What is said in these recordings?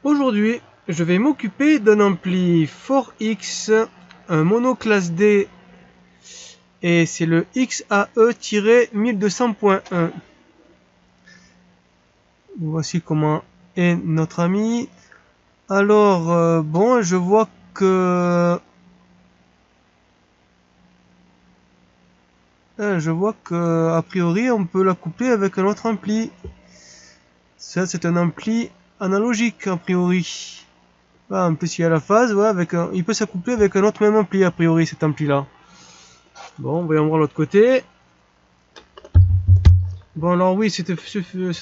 Aujourd'hui, je vais m'occuper d'un ampli 4X, un mono classe D, et c'est le XAE-1200.1. Voici comment est notre ami. Alors, bon, je vois que a priori on peut la coupler avec un autre ampli. Ça, c'est un ampli analogique a priori. Ah, en plus il y a la phase, ouais, il peut s'accoupler avec un autre même ampli a priori, cet ampli là. Bon, voyons voir l'autre côté. Bon, alors oui, cet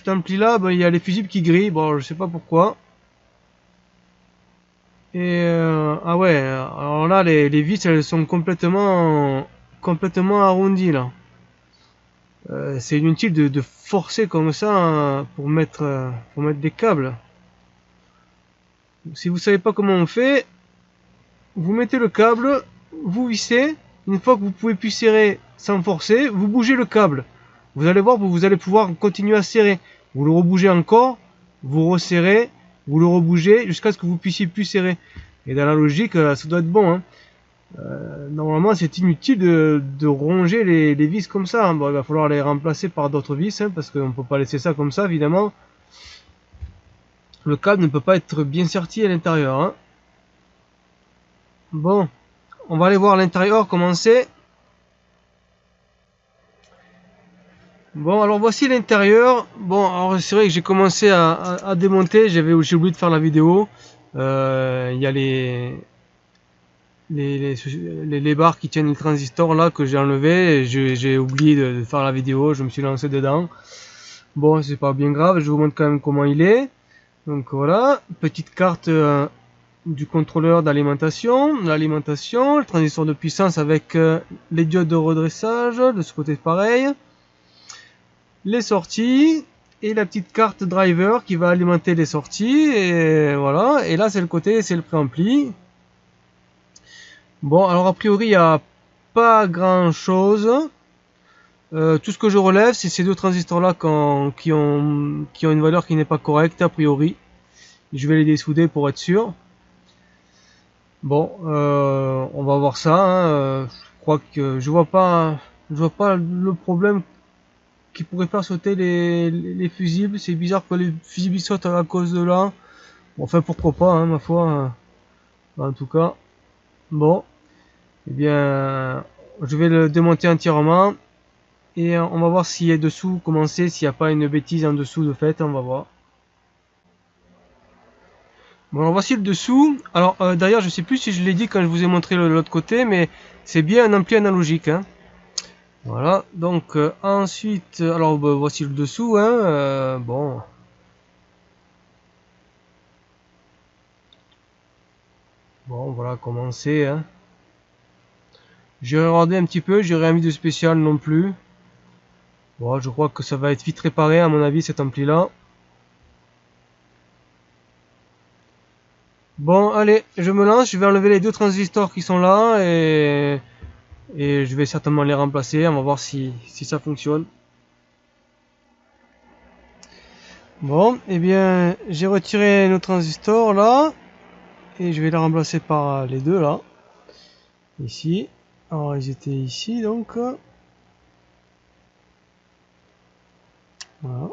ampli là, il y a les fusibles qui grillent, bon, je sais pas pourquoi. Et ah ouais, alors là les vis elles sont complètement arrondies là. C'est inutile de forcer comme ça hein, pour mettre des câbles. Si vous savez pas comment on fait, vous mettez le câble, vous vissez, une fois que vous pouvez plus serrer sans forcer, vous bougez le câble. Vous allez voir, vous allez pouvoir continuer à serrer. Vous le rebougez encore, vous resserrez, vous le rebougez jusqu'à ce que vous puissiez plus serrer. Et dans la logique, ça doit être bon. Hein. Normalement, c'est inutile de ronger les vis comme ça. Hein. Bon, il va falloir les remplacer par d'autres vis, hein, parce qu'on ne peut pas laisser ça comme ça, évidemment. Le câble ne peut pas être bien serti à l'intérieur. Hein. Bon, on va aller voir l'intérieur comment c'est. Bon, alors voici l'intérieur. Bon, alors c'est vrai que j'ai commencé à démonter. J'ai oublié de faire la vidéo. Il y a les barres qui tiennent le transistor là que j'ai enlevé. J'ai oublié de faire la vidéo. Je me suis lancé dedans. Bon, c'est pas bien grave. Je vous montre quand même comment il est. Donc voilà, petite carte du contrôleur d'alimentation, le transistor de puissance avec les diodes de redressage, de ce côté pareil, les sorties et la petite carte driver qui va alimenter les sorties et voilà. Et là c'est le côté, c'est le préampli. Bon, alors a priori il n'y a pas grand chose. Tout ce que je relève c'est ces deux transistors là qui ont une valeur qui n'est pas correcte a priori. Je vais les dessouder pour être sûr. Bon, on va voir ça. Hein. Je crois que je vois pas le problème qui pourrait faire sauter les fusibles. C'est bizarre que les fusibles sautent à cause de là. Bon, enfin pourquoi pas, hein, ma foi. En tout cas, bon, eh bien, je vais le démonter entièrement et on va voir s'il y a dessous, comment c'est, s'il n'y a pas une bêtise en dessous de fait, on va voir. Bon, alors voici le dessous. Alors d'ailleurs, je sais plus si je l'ai dit quand je vous ai montré l'autre côté, mais c'est bien un ampli analogique. Hein. Voilà, donc ensuite, alors voici le dessous. Hein, bon, voilà comment c'est. Hein. J'ai regardé un petit peu, j'ai rien mis de spécial non plus. Bon, je crois que ça va être vite réparé à mon avis cet ampli là. Bon, allez, je me lance, je vais enlever les deux transistors qui sont là et je vais certainement les remplacer. On va voir si ça fonctionne. Bon, eh bien, j'ai retiré nos transistors là et je vais les remplacer par les deux là. Ici. Alors, ils étaient ici donc. Voilà.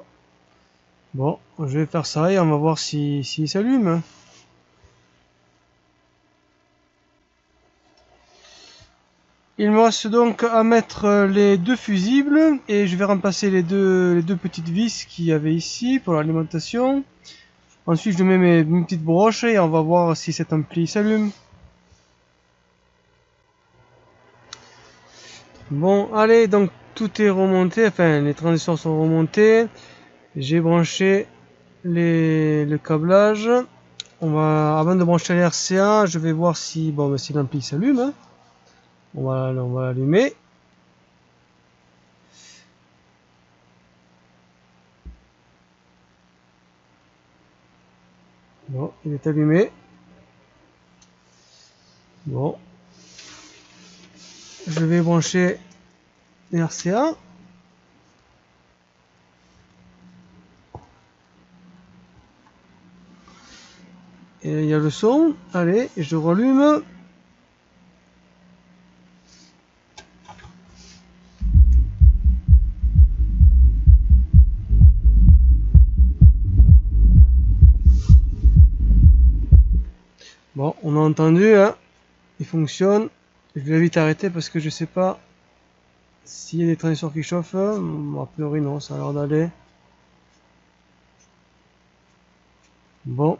Bon, je vais faire ça et on va voir si s'allume. Il me reste donc à mettre les deux fusibles et je vais remplacer les deux petites vis qu'il y avait ici pour l'alimentation. Ensuite je mets mes petites broches et on va voir si cet ampli s'allume. Bon allez, donc tout est remonté, enfin les transistors sont remontés. J'ai branché le câblage. Avant de brancher les RCA, je vais voir si l'ampli s'allume. Hein. On va l'allumer. Bon, il est allumé. Bon. Je vais brancher les RCA. Et il y a le son. Allez, je rallume. Bon, on a entendu, hein. Il fonctionne. Je vais vite arrêter parce que je sais pas s'il y a des transistors qui chauffent. A priori non, ça a l'air d'aller. Bon.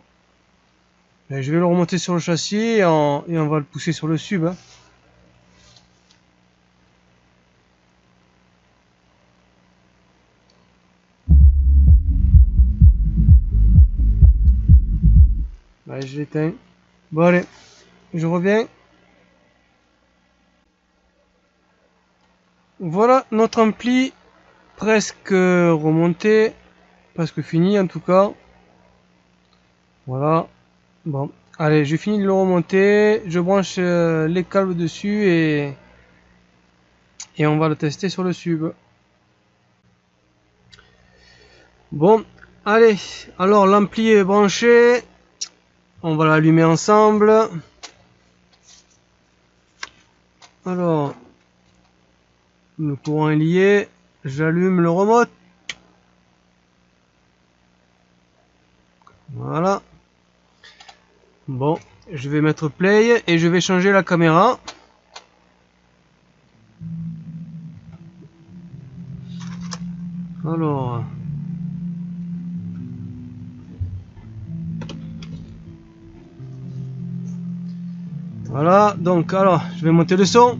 Et je vais le remonter sur le châssis et on va le pousser sur le sub. Hein. Allez, je l'éteins. Bon allez, je reviens. Voilà notre ampli presque remonté, presque fini en tout cas. Voilà. Bon, allez, je finis de le remonter. Je branche les câbles dessus et on va le tester sur le sub. Bon, allez, alors l'ampli est branché. On va l'allumer ensemble. Alors, le courant est lié. J'allume le remote. Voilà. Bon, je vais mettre play et je vais changer la caméra. Alors. Voilà, donc alors, je vais monter le son.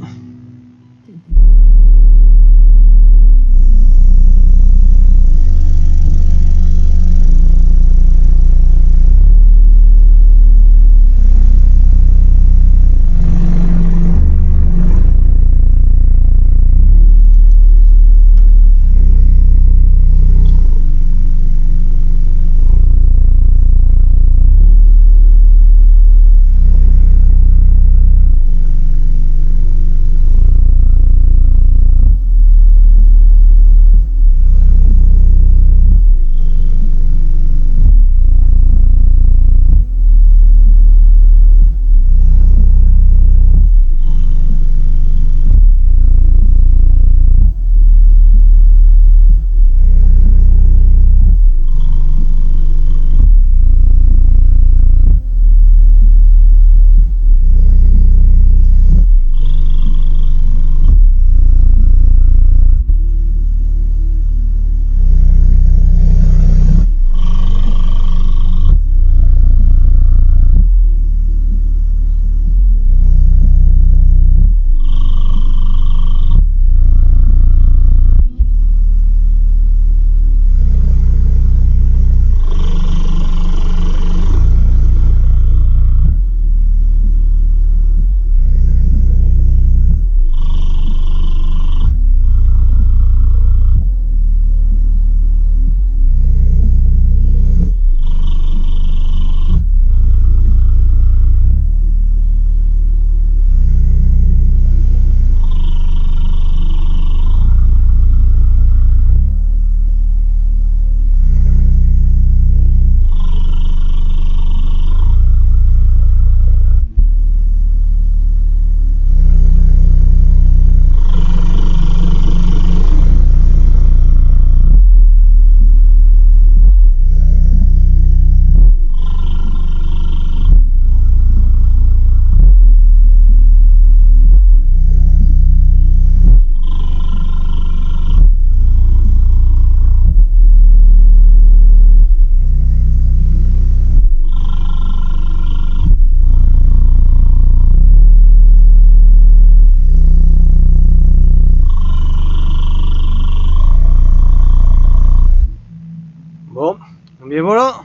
Bon, bien voilà.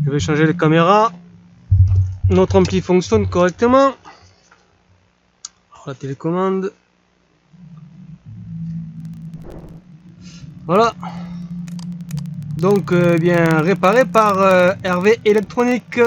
Je vais changer les caméras. Notre ampli fonctionne correctement. La télécommande. Voilà. Donc bien réparé par Hervé Électronique.